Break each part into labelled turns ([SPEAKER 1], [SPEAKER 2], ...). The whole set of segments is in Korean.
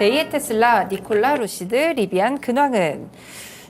[SPEAKER 1] 제2의 테슬라, 니콜라, 루시드, 리비안, 근황은?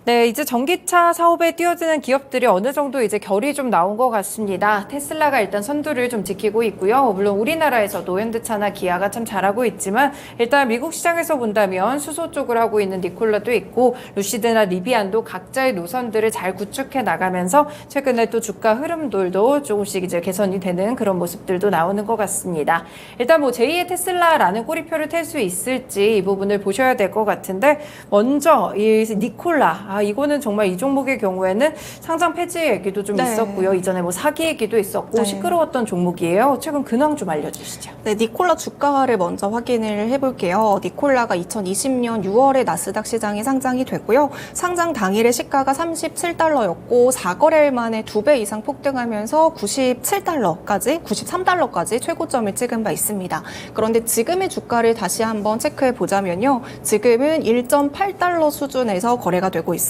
[SPEAKER 1] 네, 이제 전기차 사업에 뛰어드는 기업들이 어느 정도 이제 결이 좀 나온 것 같습니다. 테슬라가 일단 선두를 좀 지키고 있고요. 물론 우리나라에서도 현대차나 기아가 참 잘하고 있지만 일단 미국 시장에서 본다면 수소 쪽을 하고 있는 니콜라도 있고 루시드나 리비안도 각자의 노선들을 잘 구축해 나가면서 최근에 또 주가 흐름들도 조금씩 이제 개선이 되는 그런 모습들도 나오는 것 같습니다. 일단 뭐 제2의 테슬라라는 꼬리표를 텔 수 있을지 이 부분을 보셔야 될 것 같은데 먼저 이 니콜라 이거는 정말 이 종목의 경우에는 상장 폐지 얘기도 좀 있었고요. 이전에 뭐 사기 얘기도 있었고 시끄러웠던 종목이에요. 최근 근황 좀 알려주시죠.
[SPEAKER 2] 네, 니콜라 주가를 먼저 확인을 해볼게요. 니콜라가 2020년 6월에 나스닥 시장에 상장이 됐고요. 상장 당일의 시가가 37달러였고 4거래일 만에 2배 이상 폭등하면서 97달러까지, 93달러까지 최고점을 찍은 바 있습니다. 그런데 지금의 주가를 다시 한번 체크해 보자면요. 지금은 1.8달러 수준에서 거래가 되고 있습니다.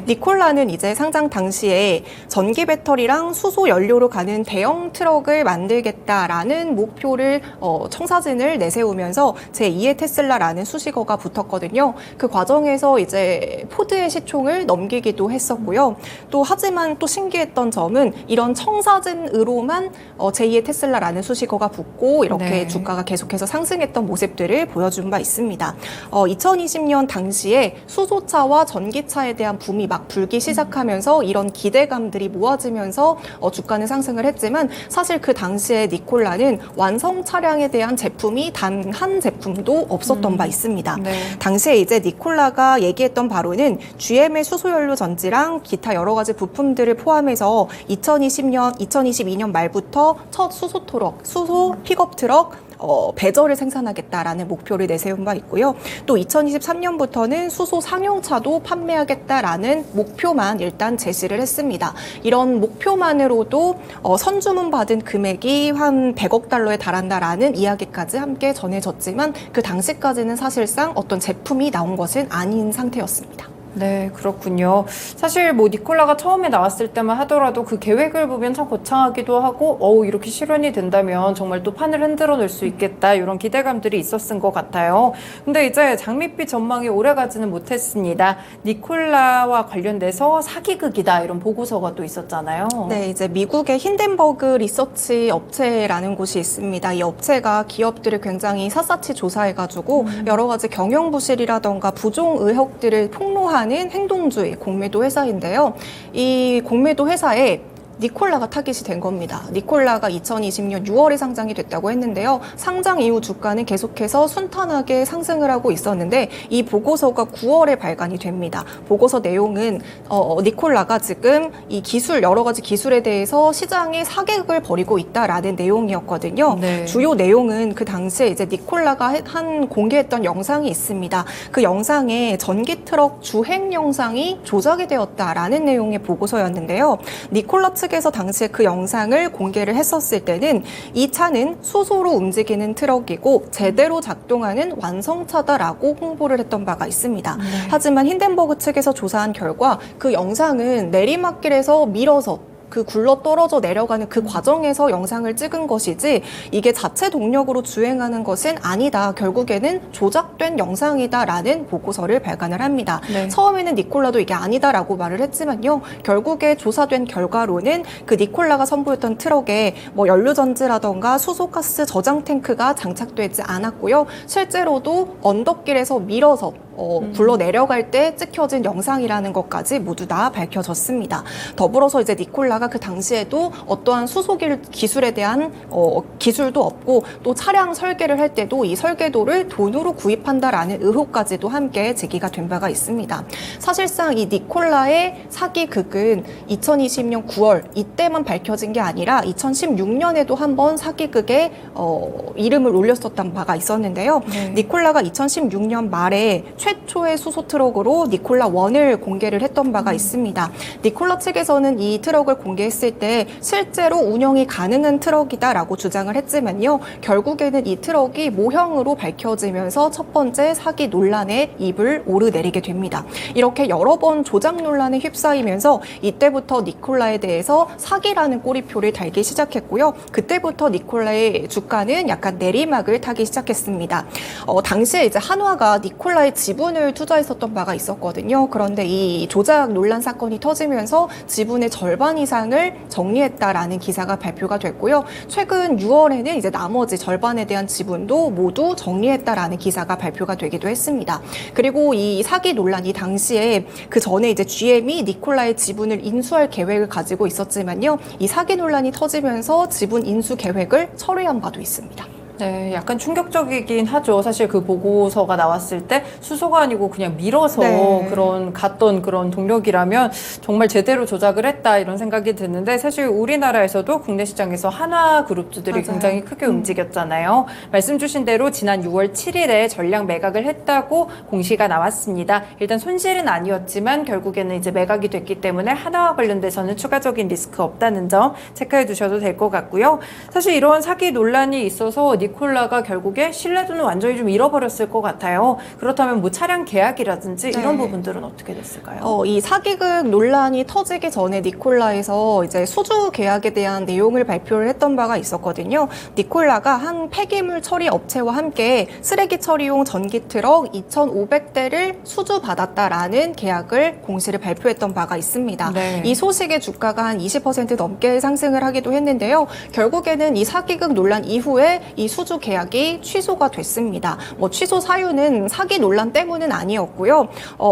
[SPEAKER 2] 니콜라는 이제 상장 당시에 전기 배터리랑 수소 연료로 가는 대형 트럭을 만들겠다라는 목표를 청사진을 내세우면서 제2의 테슬라라는 수식어가 붙었거든요. 그 과정에서 이제 포드의 시총을 넘기기도 했었고요. 또 하지만 또 신기했던 점은 이런 청사진으로만 제2의 테슬라라는 수식어가 붙고 이렇게 주가가 계속해서 상승했던 모습들을 보여준 바 있습니다. 2020년 당시에 수소차와 전기차에 대한 붐이 막 불기 시작하면서 이런 기대감들이 모아지면서 주가는 상승을 했지만 사실 그 당시에 니콜라는 완성 차량에 대한 제품이 단 한 제품도 없었던 바 있습니다. 당시에 이제 니콜라가 얘기했던 바로는 GM의 수소연료 전지랑 기타 여러 가지 부품들을 포함해서 2022년 말부터 첫 수소 픽업 트럭 배저를 생산하겠다라는 목표를 내세운 바 있고요. 또 2023년부터는 수소 상용차도 판매하겠다라는 목표만 일단 제시를 했습니다. 이런 목표만으로도 선주문 받은 금액이 한 100억 달러에 달한다라는 이야기까지 함께 전해졌지만 그 당시까지는 사실상 어떤 제품이 나온 것은 아닌 상태였습니다.
[SPEAKER 1] 네, 그렇군요. 사실 뭐 니콜라가 처음에 나왔을 때만 하더라도 그 계획을 보면 참 거창하기도 하고 이렇게 실현이 된다면 정말 또 판을 흔들어 놓을 수 있겠다 이런 기대감들이 있었을 것 같아요. 근데 이제 장밋빛 전망이 오래가지는 못했습니다. 니콜라와 관련돼서 사기극이다 이런 보고서가 또 있었잖아요.
[SPEAKER 2] 네, 이제 미국의 힌덴버그 리서치 업체라는 곳이 있습니다. 이 업체가 기업들을 굉장히 샅샅이 조사해가지고 여러 가지 경영 부실이라던가 부종 의혹들을 폭로하는 행동주의 공매도 회사인데요. 이 공매도 회사에 니콜라가 타깃이 된 겁니다. 니콜라가 2020년 6월에 상장이 됐다고 했는데요. 상장 이후 주가는 계속해서 순탄하게 상승을 하고 있었는데 이 보고서가 9월에 발간이 됩니다. 보고서 내용은 니콜라가 지금 이 기술, 여러 가지 기술에 대해서 시장에 사객을 벌이고 있다라는 내용이었거든요. 주요 내용은 그 당시에 이제 니콜라가 공개했던 영상이 있습니다. 그 영상에 전기 트럭 주행 영상이 조작이 되었다라는 내용의 보고서였는데요. 니콜라 측에서 당시에 그 영상을 공개를 했었을 때는 이 차는 수소로 움직이는 트럭이고 제대로 작동하는 완성차다라고 홍보를 했던 바가 있습니다. 하지만 힌덴버그 측에서 조사한 결과 그 영상은 내리막길에서 밀어서 그 굴러 떨어져 내려가는 그 과정에서 영상을 찍은 것이지 이게 자체 동력으로 주행하는 것은 아니다. 결국에는 조작된 영상이다라는 보고서를 발간을 합니다. 처음에는 니콜라도 이게 아니다라고 말을 했지만요. 결국에 조사된 결과로는 그 니콜라가 선보였던 트럭에 뭐 연료전지라던가 수소가스 저장 탱크가 장착되지 않았고요. 실제로도 언덕길에서 밀어서 굴러 내려갈 때 찍혀진 영상이라는 것까지 모두 다 밝혀졌습니다. 더불어서 이제 니콜라가 그 당시에도 어떠한 수소길 기술에 대한 기술도 없고 또 차량 설계를 할 때도 이 설계도를 돈으로 구입한다라는 의혹까지도 함께 제기가 된 바가 있습니다. 사실상 이 니콜라의 사기극은 2020년 9월 이때만 밝혀진 게 아니라 2016년에도 한번 사기극에 이름을 올렸었던 바가 있었는데요. 니콜라가 2016년 말에 최초의 수소 트럭으로 니콜라 1을 공개를 했던 바가 있습니다. 니콜라 측에서는 이 트럭을 공개했을 때 실제로 운영이 가능한 트럭이다라고 주장을 했지만요. 결국에는 이 트럭이 모형으로 밝혀지면서 첫 번째 사기 논란에 입을 오르내리게 됩니다. 이렇게 여러 번 조작 논란에 휩싸이면서 이때부터 니콜라에 대해서 사기라는 꼬리표를 달기 시작했고요. 그때부터 니콜라의 주가는 약간 내리막을 타기 시작했습니다. 당시에 이제 한화가 니콜라의 지분을 투자했었던 바가 있었거든요. 그런데 이 조작 논란 사건이 터지면서 지분의 절반 이상을 정리했다라는 기사가 발표가 됐고요. 최근 6월에는 이제 나머지 절반에 대한 지분도 모두 정리했다라는 기사가 발표가 되기도 했습니다. 그리고 이 사기 논란이 당시에 그 전에 이제 GM이 니콜라의 지분을 인수할 계획을 가지고 있었지만요. 이 사기 논란이 터지면서 지분 인수 계획을 철회한 바도 있습니다.
[SPEAKER 1] 네, 약간 충격적이긴 하죠. 사실 그 보고서가 나왔을 때 수소가 아니고 그냥 밀어서 갔던 그런 동력이라면 정말 제대로 조작을 했다 이런 생각이 드는데 사실 우리나라에서도 국내 시장에서 한화그룹주들이 굉장히 크게 움직였잖아요. 말씀 주신 대로 지난 6월 7일에 전량 매각을 했다고 공시가 나왔습니다. 일단 손실은 아니었지만 결국에는 이제 매각이 됐기 때문에 한화와 관련돼서는 추가적인 리스크 없다는 점 체크해 두셔도 될 것 같고요. 사실 이런 사기 논란이 있어서 니콜라가 결국에 신뢰도는 완전히 좀 잃어버렸을 것 같아요. 그렇다면 뭐 차량 계약이라든지 이런 부분들은 어떻게 됐을까요?
[SPEAKER 2] 이 사기극 논란이 터지기 전에 니콜라에서 이제 수주 계약에 대한 내용을 발표를 했던 바가 있었거든요. 니콜라가 한 폐기물 처리 업체와 함께 쓰레기 처리용 전기 트럭 2,500대를 수주받았다라는 계약을 공시를 발표했던 바가 있습니다.
[SPEAKER 1] 네.
[SPEAKER 2] 이 소식의 주가가 한 20% 넘게 상승을 하기도 했는데요. 결국에는 이 사기극 논란 이후에 이 수주 계약이 취소가 됐습니다. 취소 사유는 사기 논란 때문은 아니었고요.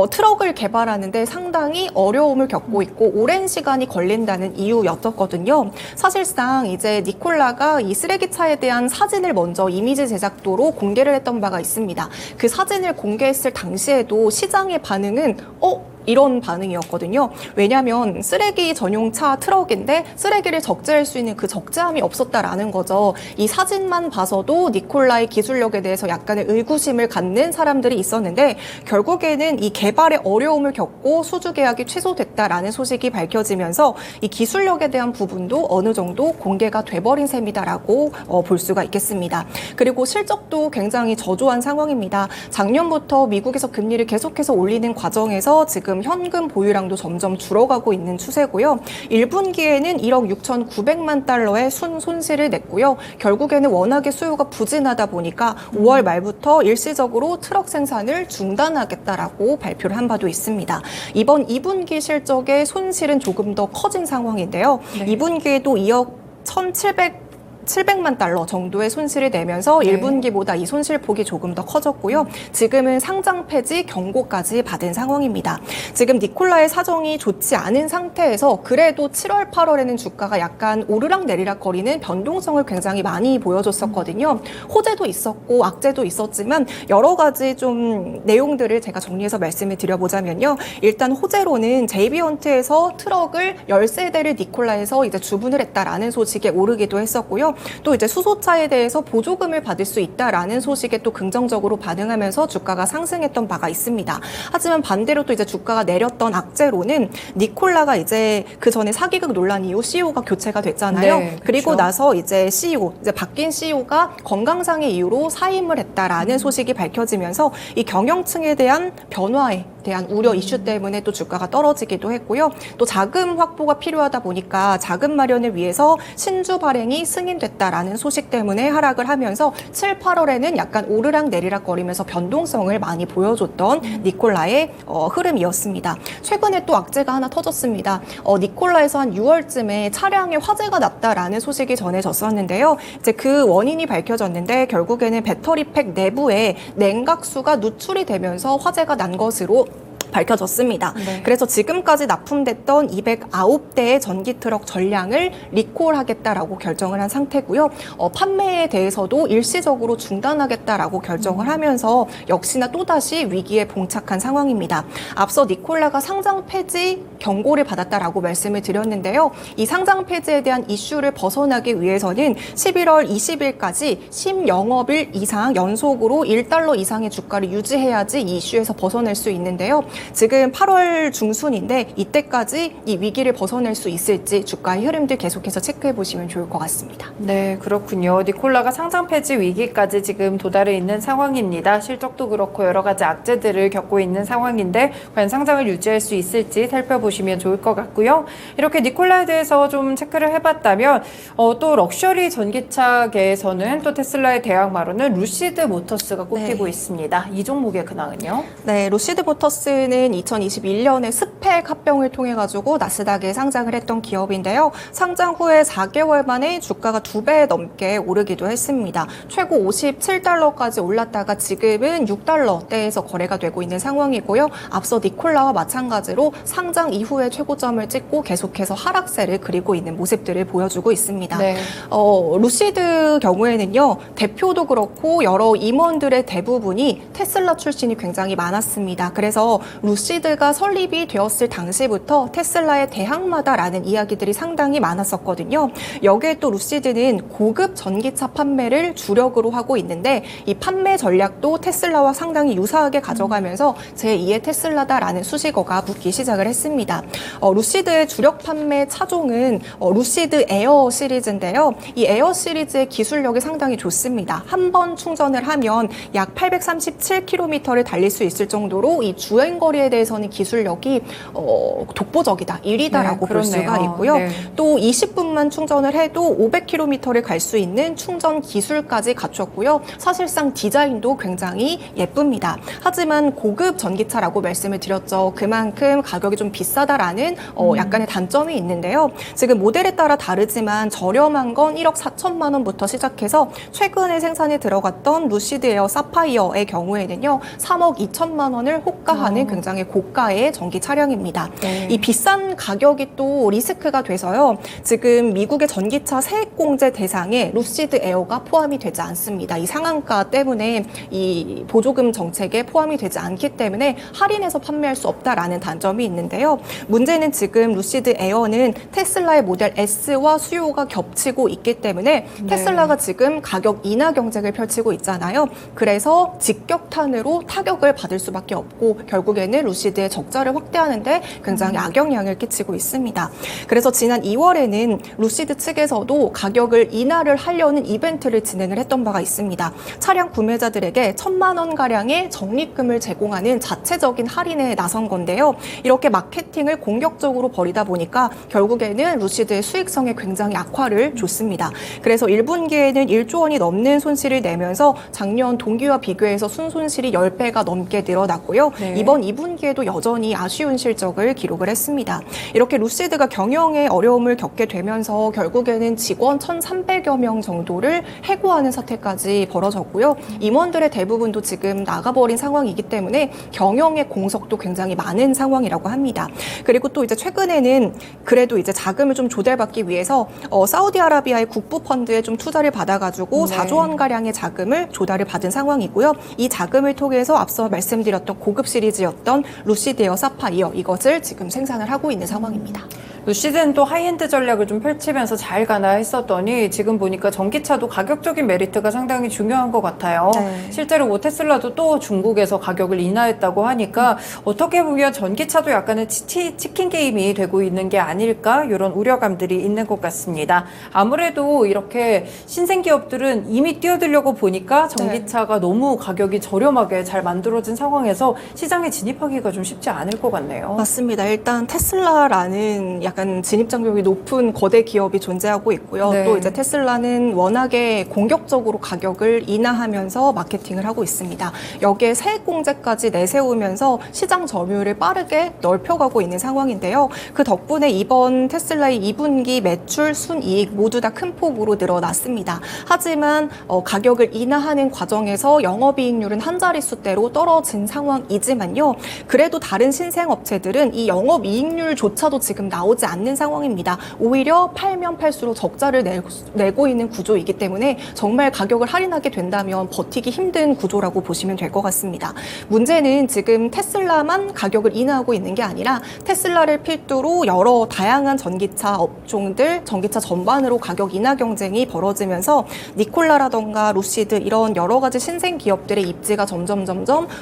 [SPEAKER 2] 트럭을 개발하는데 상당히 어려움을 겪고 있고 오랜 시간이 걸린다는 이유였었거든요. 사실상 이제 니콜라가 이 쓰레기차에 대한 사진을 먼저 이미지 제작도로 공개를 했던 바가 있습니다. 그 사진을 공개했을 당시에도 시장의 반응은 이런 반응이었거든요. 왜냐하면 쓰레기 전용차 트럭인데 쓰레기를 적재할 수 있는 그 적재함이 없었다라는 거죠. 이 사진만 봐서도 니콜라의 기술력에 대해서 약간의 의구심을 갖는 사람들이 있었는데 결국에는 이 개발에 어려움을 겪고 수주 계약이 취소됐다라는 소식이 밝혀지면서 이 기술력에 대한 부분도 어느 정도 공개가 돼버린 셈이다라고 볼 수가 있겠습니다. 그리고 실적도 굉장히 저조한 상황입니다. 작년부터 미국에서 금리를 계속해서 올리는 과정에서 지금 현금 보유량도 점점 줄어가고 있는 추세고요. 1분기에는 1억 6,900만 달러의 손실을 냈고요. 결국에는 워낙에 수요가 부진하다 보니까 5월 말부터 일시적으로 트럭 생산을 중단하겠다라고 발표를 한 바도 있습니다. 이번 2분기 실적의 손실은 조금 더 커진 상황인데요. 2분기에도 2억 700만 달러 정도의 손실을 내면서 1분기보다 이 손실폭이 조금 더 커졌고요. 지금은 상장 폐지 경고까지 받은 상황입니다. 지금 니콜라의 사정이 좋지 않은 상태에서 그래도 7월, 8월에는 주가가 약간 오르락 내리락 거리는 변동성을 굉장히 많이 보여줬었거든요. 호재도 있었고 악재도 있었지만 여러 가지 좀 내용들을 제가 정리해서 말씀을 드려보자면요. 일단 호재로는 JB헌트에서 트럭을 13대를 니콜라에서 이제 주문을 했다라는 소식에 오르기도 했었고요. 또 이제 수소차에 대해서 보조금을 받을 수 있다라는 소식에 또 긍정적으로 반응하면서 주가가 상승했던 바가 있습니다. 하지만 반대로 또 이제 주가가 내렸던 악재로는 니콜라가 이제 그 전에 사기극 논란 이후 CEO가 교체가 됐잖아요.
[SPEAKER 1] 네,
[SPEAKER 2] 그리고
[SPEAKER 1] 그렇죠.
[SPEAKER 2] 나서 이제 이제 바뀐 CEO가 건강상의 이유로 사임을 했다라는 소식이 밝혀지면서 이 경영층에 대한 변화에 대한 우려 이슈 때문에 또 주가가 떨어지기도 했고요. 또 자금 확보가 필요하다 보니까 자금 마련을 위해서 신주 발행이 승인됐다라는 소식 때문에 하락을 하면서 7, 8월에는 약간 오르락 내리락 거리면서 변동성을 많이 보여줬던 니콜라의 흐름이었습니다. 최근에 또 악재가 하나 터졌습니다. 니콜라에서 한 6월쯤에 차량에 화재가 났다라는 소식이 전해졌었는데요. 이제 그 원인이 밝혀졌는데 결국에는 배터리 팩 내부에 냉각수가 누출이 되면서 화재가 난 것으로 밝혀졌습니다.
[SPEAKER 1] 네.
[SPEAKER 2] 그래서 지금까지 납품됐던 209대의 전기 트럭 전량을 리콜하겠다라고 결정을 한 상태고요. 판매에 대해서도 일시적으로 중단하겠다라고 결정을 하면서 역시나 또다시 위기에 봉착한 상황입니다. 앞서 니콜라가 상장 폐지 경고를 받았다라고 말씀을 드렸는데요. 이 상장 폐지에 대한 이슈를 벗어나기 위해서는 11월 20일까지 10영업일 이상 연속으로 1달러 이상의 주가를 유지해야지 이 이슈에서 벗어날 수 있는데요. 지금 8월 중순인데 이때까지 이 위기를 벗어날 수 있을지 주가의 흐름들 계속해서 체크해 보시면 좋을 것 같습니다.
[SPEAKER 1] 네, 그렇군요. 니콜라가 상장 폐지 위기까지 지금 도달해 있는 상황입니다. 실적도 그렇고 여러 가지 악재들을 겪고 있는 상황인데 과연 상장을 유지할 수 있을지 살펴보시면 좋을 것 같고요. 이렇게 니콜라에 대해서 좀 체크를 해봤다면 또 럭셔리 전기차계에서는 또 테슬라의 대항마로는 루시드 모터스가 꼽히고 있습니다. 이 종목의 근황은요?
[SPEAKER 2] 네, 루시드 모터스는 2021년에 스펙 합병을 통해 가지고 나스닥에 상장을 했던 기업인데요. 상장 후에 4개월 만에 주가가 2배 넘게 오르기도 했습니다. 최고 57달러까지 올랐다가 지금은 6달러대에서 거래가 되고 있는 상황이고요. 앞서 니콜라와 마찬가지로 상장 이후에 최고점을 찍고 계속해서 하락세를 그리고 있는 모습들을 보여주고 있습니다.
[SPEAKER 1] 네.
[SPEAKER 2] 루시드 경우에는요, 대표도 그렇고 여러 임원들의 대부분이 테슬라 출신이 굉장히 많았습니다. 그래서 루시드가 설립이 되었을 당시부터 테슬라의 대항마다라는 이야기들이 상당히 많았었거든요. 여기에 또 루시드는 고급 전기차 판매를 주력으로 하고 있는데 이 판매 전략도 테슬라와 상당히 유사하게 가져가면서 제2의 테슬라다라는 수식어가 붙기 시작을 했습니다. 루시드의 주력 판매 차종은 루시드 에어 시리즈인데요. 이 에어 시리즈의 기술력이 상당히 좋습니다. 한 번 충전을 하면 약 837km를 달릴 수 있을 정도로 이 주행거리에 대해서는 기술력이 독보적이다, 1위다라고 볼 수가 있고요.
[SPEAKER 1] 네.
[SPEAKER 2] 또 20분만 충전을 해도 500km를 갈 수 있는 충전 기술까지 갖췄고요. 사실상 디자인도 굉장히 예쁩니다. 하지만 고급 전기차라고 말씀을 드렸죠. 그만큼 가격이 좀 비싸다라는 약간의 단점이 있는데요. 지금 모델에 따라 다르지만 저렴한 건 1억 4천만 원부터 시작해서 최근에 생산에 들어갔던 루시드 에어 사파이어의 경우에는요. 3억 2천만 원을 호가하는 굉장히 고가의 전기 차량입니다.
[SPEAKER 1] 네.
[SPEAKER 2] 이 비싼 가격이 또 리스크가 돼서요. 지금 미국의 전기차 세액공제 대상에 루시드 에어가 포함이 되지 않습니다. 이 상한가 때문에 이 보조금 정책에 포함이 되지 않기 때문에 할인해서 판매할 수 없다라는 단점이 있는데요. 문제는 지금 루시드 에어는 테슬라의 모델 S와 수요가 겹치고 있기 때문에 테슬라가 지금 가격 인하 경쟁을 펼치고 있잖아요. 그래서 직격탄으로 타격을 받을 수밖에 없고 결국에는 루시드의 적자를 확대하는데 굉장히 악영향을 끼치고 있습니다. 그래서 지난 2월에는 루시드 측에서도 가격을 인하를 하려는 이벤트를 진행을 했던 바가 있습니다. 차량 구매자들에게 1,000만 원 가량의 적립금을 제공하는 자체적인 할인에 나선 건데요. 이렇게 마케팅을 공격적으로 벌이다 보니까 결국에는 루시드의 수익성에 굉장히 악화를 줬습니다. 그래서 1분기에는 1조 원이 넘는 손실을 내면서 작년 동기와 비교해서 순손실이 10배가 넘게 늘어났고요.
[SPEAKER 1] 네.
[SPEAKER 2] 이번 2분기에도 여전히 아쉬운 실적을 기록을 했습니다. 이렇게 루시드가 경영에 어려움을 겪게 되면서 결국에는 직원 1,300여 명 정도를 해고하는 사태까지 벌어졌고요. 임원들의 대부분도 지금 나가버린 상황이기 때문에 경영의 공석도 굉장히 많은 상황이라고 합니다. 그리고 또 이제 최근에는 그래도 이제 자금을 좀 조달받기 위해서 사우디아라비아의 국부 펀드에 좀 투자를 받아가지고
[SPEAKER 1] 네.
[SPEAKER 2] 4조 원 가량의 자금을 조달을 받은 상황이고요. 이 자금을 통해서 앞서 말씀드렸던 고급 시리즈였던 루시드 에어 사파이어 이것을 지금 생산을 하고 있는 상황입니다.
[SPEAKER 1] 루시드는 또 하이엔드 전략을 좀 펼치면서 잘 가나 했었더니 지금 보니까 전기차도 가격적인 메리트가 상당히 중요한 것 같아요.
[SPEAKER 2] 네.
[SPEAKER 1] 실제로 뭐 테슬라도 또 중국에서 가격을 인하했다고 하니까 어떻게 보면 전기차도 약간은 치킨 게임이 되고 있는 게 아닐까 이런 우려감들이 있는 것 같습니다. 아무래도 이렇게 신생 기업들은 이미 뛰어들려고 보니까 전기차가 너무 가격이 저렴하게 잘 만들어진 상황에서 시장에 진입하기가 좀 쉽지 않을 것 같네요.
[SPEAKER 2] 맞습니다. 일단 테슬라라는 약간 약간 진입장벽이 높은 거대 기업이 존재하고 있고요.
[SPEAKER 1] 네.
[SPEAKER 2] 또 이제 테슬라는 워낙에 공격적으로 가격을 인하하면서 마케팅을 하고 있습니다. 여기에 세액공제까지 내세우면서 시장 점유율을 빠르게 넓혀가고 있는 상황인데요. 그 덕분에 이번 테슬라의 2분기 매출, 순이익 모두 다 큰 폭으로 늘어났습니다. 하지만 가격을 인하하는 과정에서 영업이익률은 한 자릿수대로 떨어진 상황이지만요. 그래도 다른 신생업체들은 이 영업이익률조차도 지금 나오지 않는 상황입니다. 오히려 팔면 팔수록 적자를 내고 있는 구조이기 때문에 정말 가격을 할인하게 된다면 버티기 힘든 구조라고 보시면 될 것 같습니다. 문제는 지금 테슬라만 가격을 인하하고 있는 게 아니라 테슬라를 필두로 여러 다양한 전기차 업종들, 전기차 전반으로 가격 인하 경쟁이 벌어지면서 니콜라라던가 루시드 이런 여러 가지 신생 기업들의 입지가 점점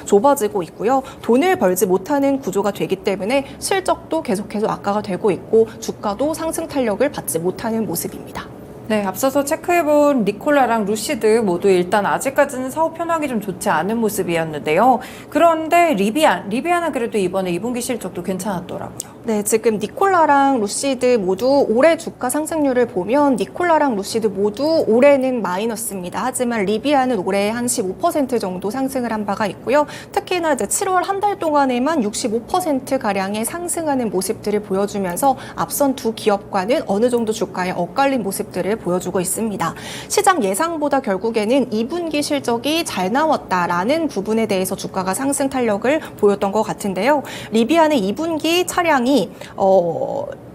[SPEAKER 2] 좁아지고 있고요. 돈을 벌지 못하는 구조가 되기 때문에 실적도 계속해서 악화가 되고 있고 주가도 상승 탄력을 받지 못하는 모습입니다.
[SPEAKER 1] 네, 앞서서 체크해본 니콜라랑 루시드 모두 일단 아직까지는 사업 현황이 좀 좋지 않은 모습이었는데요. 그런데 리비안은 그래도 이번에 2분기 실적도 괜찮았더라고요.
[SPEAKER 2] 네, 지금 니콜라랑 루시드 모두 올해 주가 상승률을 보면 니콜라랑 루시드 모두 올해는 마이너스입니다. 하지만 리비안은 올해 한 15% 정도 상승을 한 바가 있고요. 특히나 이제 7월 한 달 동안에만 65%가량의 상승하는 모습들을 보여주면서 앞선 두 기업과는 어느 정도 주가에 엇갈린 모습들을 보여주고 있습니다. 시장 예상보다 결국에는 2분기 실적이 잘 나왔다라는 부분에 대해서 주가가 상승 탄력을 보였던 것 같은데요. 리비안의 2분기 차량이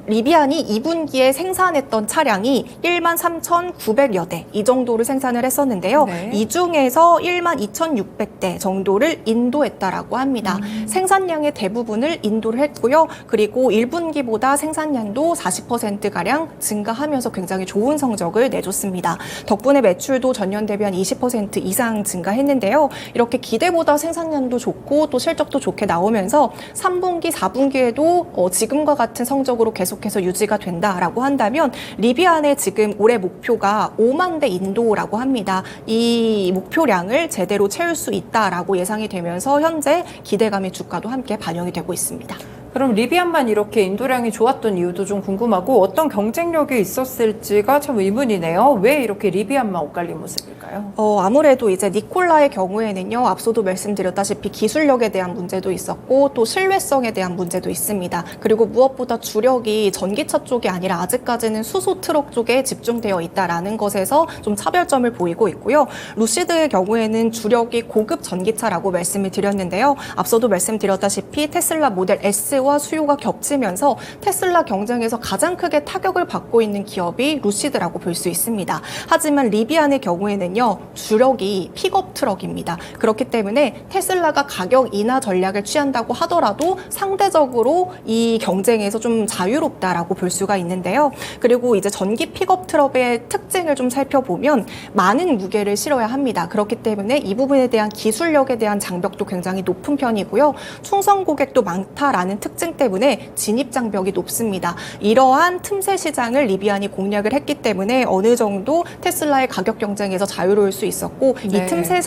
[SPEAKER 2] 리비안이 2분기에 생산했던 차량이 13,900여 대 이 정도를 생산을 했었는데요.
[SPEAKER 1] 네.
[SPEAKER 2] 이 중에서 12,600대 정도를 인도했다라고 합니다. 생산량의 대부분을 인도를 했고요. 그리고 1분기보다 생산량도 40%가량 증가하면서 굉장히 좋은 성적을 내줬습니다. 덕분에 매출도 전년 대비 한 20% 이상 증가했는데요. 이렇게 기대보다 생산량도 좋고 또 실적도 좋게 나오면서 3분기, 4분기에도 지금과 같은 성적으로 계속해서 유지가 된다라고 한다면 리비안의 지금 올해 목표가 5만 대 인도라고 합니다. 이 목표량을 제대로 채울 수 있다라고 예상이 되면서 현재 기대감의 주가도 함께 반영이 되고 있습니다.
[SPEAKER 1] 그럼 리비안만 이렇게 인도량이 좋았던 이유도 좀 궁금하고 어떤 경쟁력이 있었을지가 참 의문이네요. 왜 이렇게 리비안만 엇갈린 모습일까요?
[SPEAKER 2] 아무래도 이제 니콜라의 경우에는요, 앞서도 말씀드렸다시피 기술력에 대한 문제도 있었고 또 신뢰성에 대한 문제도 있습니다. 그리고 무엇보다 주력이 전기차 쪽이 아니라 아직까지는 수소 트럭 쪽에 집중되어 있다라는 것에서 좀 차별점을 보이고 있고요. 루시드의 경우에는 주력이 고급 전기차라고 말씀을 드렸는데요. 앞서도 말씀드렸다시피 테슬라 모델 S 와 수요가 겹치면서 테슬라 경쟁에서 가장 크게 타격을 받고 있는 기업이 루시드라고 볼 수 있습니다. 하지만 리비안의 경우에는요, 주력이 픽업 트럭입니다. 그렇기 때문에 테슬라가 가격 인하 전략을 취한다고 하더라도 상대적으로 이 경쟁에서 좀 자유롭다라고 볼 수가 있는데요. 그리고 이제 전기 픽업 트럭의 특징을 좀 살펴보면 많은 무게를 실어야 합니다. 그렇기 때문에 이 부분에 대한 기술력에 대한 장벽도 굉장히 높은 편이고요. 충성 고객도 많다라는 특징 때문에 진입 장벽이 높습니다. 이러한 틈새 시장을 리비안이 공략을 했기 때문에 어느 정도 테슬라의 가격 경쟁에서 자유로울 수 있었고
[SPEAKER 1] 네.
[SPEAKER 2] 이 틈새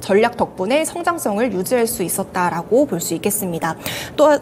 [SPEAKER 2] 전략 덕분에 성장성을 유지할 수 있었다라고 볼 수 있겠습니다.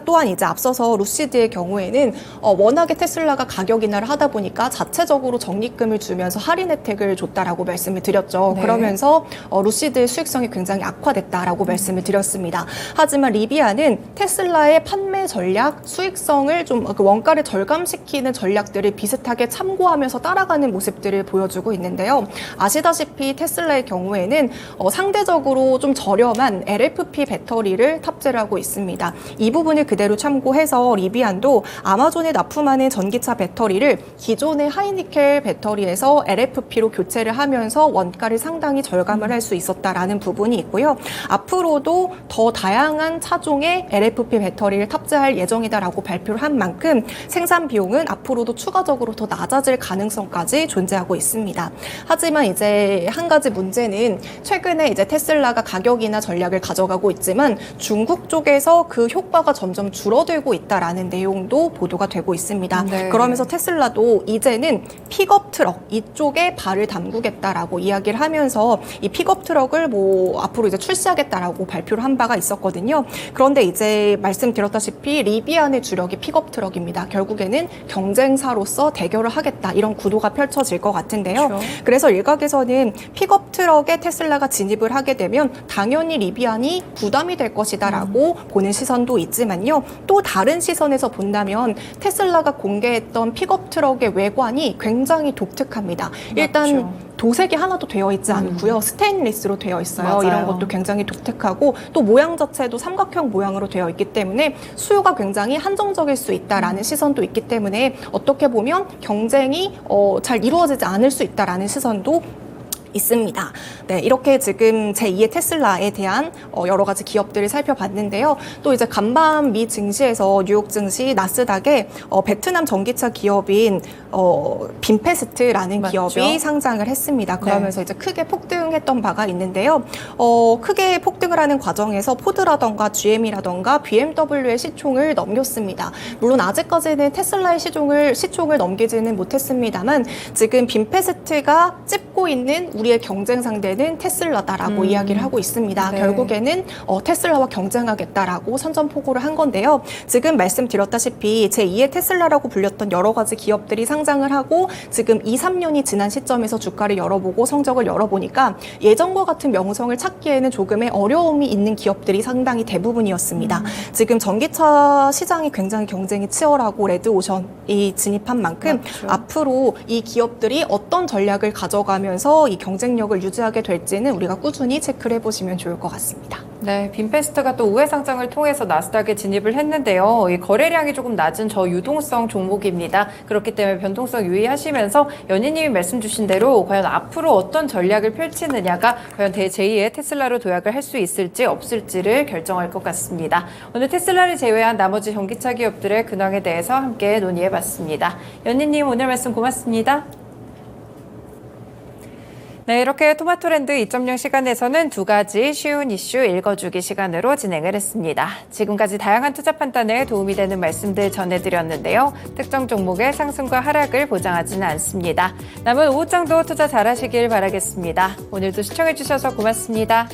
[SPEAKER 2] 또한 이제 앞서서 루시드의 경우에는 워낙에 테슬라가 가격 인하를 하다 보니까 자체적으로 적립금을 주면서 할인 혜택을 줬다라고 말씀을 드렸죠.
[SPEAKER 1] 네.
[SPEAKER 2] 그러면서 루시드의 수익성이 굉장히 악화됐다라고 말씀을 드렸습니다. 하지만 리비안은 테슬라의 판매 전략, 수익성을 좀 원가를 절감시키는 전략들을 비슷하게 참고하면서 따라가는 모습들을 보여주고 있는데요. 아시다시피 테슬라의 경우에는 상대적으로 좀 저렴한 LFP 배터리를 탑재를 하고 있습니다. 이 부분을 그대로 참고해서 리비안도 아마존에 납품하는 전기차 배터리를 기존의 하이니켈 배터리에서 LFP로 교체를 하면서 원가를 상당히 절감을 할 수 있었다라는 부분이 있고요. 앞으로도 더 다양한 차종의 LFP 배터리를 탑재할 예정이다라고 발표를 한 만큼 생산 비용은 앞으로도 추가적으로 더 낮아질 가능성까지 존재하고 있습니다. 하지만 이제 한 가지 문제는 최근에 이제 테슬라가 가격 인하 전략을 가져가고 있지만 중국 쪽에서 그 효과가 점점 줄어들고 있다라는 내용도 보도가 되고 있습니다.
[SPEAKER 1] 네.
[SPEAKER 2] 그러면서 테슬라도 이제는 픽업 트럭 이쪽에 발을 담그겠다라고 이야기를 하면서 이 픽업 트럭을 앞으로 이제 출시하겠다라고 발표를 한 바가 있었거든요. 그런데 이제 말씀드렸다시피 기업들이 리비안의 주력이 픽업 트럭입니다. 결국에는 경쟁사로서 대결을 하겠다 이런 구도가 펼쳐질 것 같은데요.
[SPEAKER 1] 그렇죠.
[SPEAKER 2] 그래서 일각에서는 픽업 트럭에 테슬라가 진입을 하게 되면 당연히 리비안이 부담이 될 것이다라고 보는 시선도 있지만요. 또 다른 시선에서 본다면 테슬라가 공개했던 픽업 트럭의 외관이 굉장히 독특합니다. 일단
[SPEAKER 1] 맞죠.
[SPEAKER 2] 도색이 하나도 되어 있지 않고요. 스테인리스로 되어 있어요.
[SPEAKER 1] 맞아요.
[SPEAKER 2] 이런 것도 굉장히 독특하고 또 모양 자체도 삼각형 모양으로 되어 있기 때문에 수요가 굉장히 한정적일 수 있다라는 시선도 있기 때문에 어떻게 보면 경쟁이 잘 이루어지지 않을 수 있다라는 시선도 있습니다. 네, 이렇게 지금 제2의 테슬라에 대한 여러 가지 기업들을 살펴봤는데요. 또 이제 간밤 미 증시에서 뉴욕 증시 나스닥에 베트남 전기차 기업인 빈페스트라는
[SPEAKER 1] 맞죠.
[SPEAKER 2] 기업이 상장을 했습니다. 그러면서 이제 크게 폭등했던 바가 있는데요. 크게 폭등을 하는 과정에서 포드라던가 GM이라던가 BMW의 시총을 넘겼습니다. 물론 아직까지는 테슬라의 시총을 넘기지는 못했습니다만 지금 빈페스트가 찝고 있는 우리의 경쟁 상대는 테슬라다라고 이야기를 하고 있습니다.
[SPEAKER 1] 네.
[SPEAKER 2] 결국에는 테슬라와 경쟁하겠다라고 선전포고를 한 건데요. 지금 말씀드렸다시피 제2의 테슬라라고 불렸던 여러 가지 기업들이 상장을 하고 지금 2, 3년이 지난 시점에서 주가를 열어보고 성적을 열어보니까 예전과 같은 명성을 찾기에는 조금의 어려움이 있는 기업들이 상당히 대부분이었습니다. 지금 전기차 시장이 굉장히 경쟁이 치열하고 레드오션이 진입한 만큼
[SPEAKER 1] 맞죠.
[SPEAKER 2] 앞으로 이 기업들이 어떤 전략을 가져가면서 이 경쟁력을 유지하게 될지는 우리가 꾸준히 체크를 해보시면 좋을 것 같습니다.
[SPEAKER 1] 네, 빈페스트가 또 우회 상장을 통해서 나스닥에 진입을 했는데요. 이 거래량이 조금 낮은 저유동성 종목입니다. 그렇기 때문에 변동성 유의하시면서 연희님이 말씀 주신 대로 과연 앞으로 어떤 전략을 펼치느냐가 과연 제2의 테슬라로 도약을 할 수 있을지 없을지를 결정할 것 같습니다. 오늘 테슬라를 제외한 나머지 전기차 기업들의 근황에 대해서 함께 논의해봤습니다. 연희님 오늘 말씀 고맙습니다. 네, 이렇게 토마토랜드 2.0 시간에서는 두 가지 쉬운 이슈 읽어주기 시간으로 진행을 했습니다. 지금까지 다양한 투자 판단에 도움이 되는 말씀들 전해드렸는데요. 특정 종목의 상승과 하락을 보장하지는 않습니다. 남은 오후장도 투자 잘하시길 바라겠습니다. 오늘도 시청해주셔서 고맙습니다.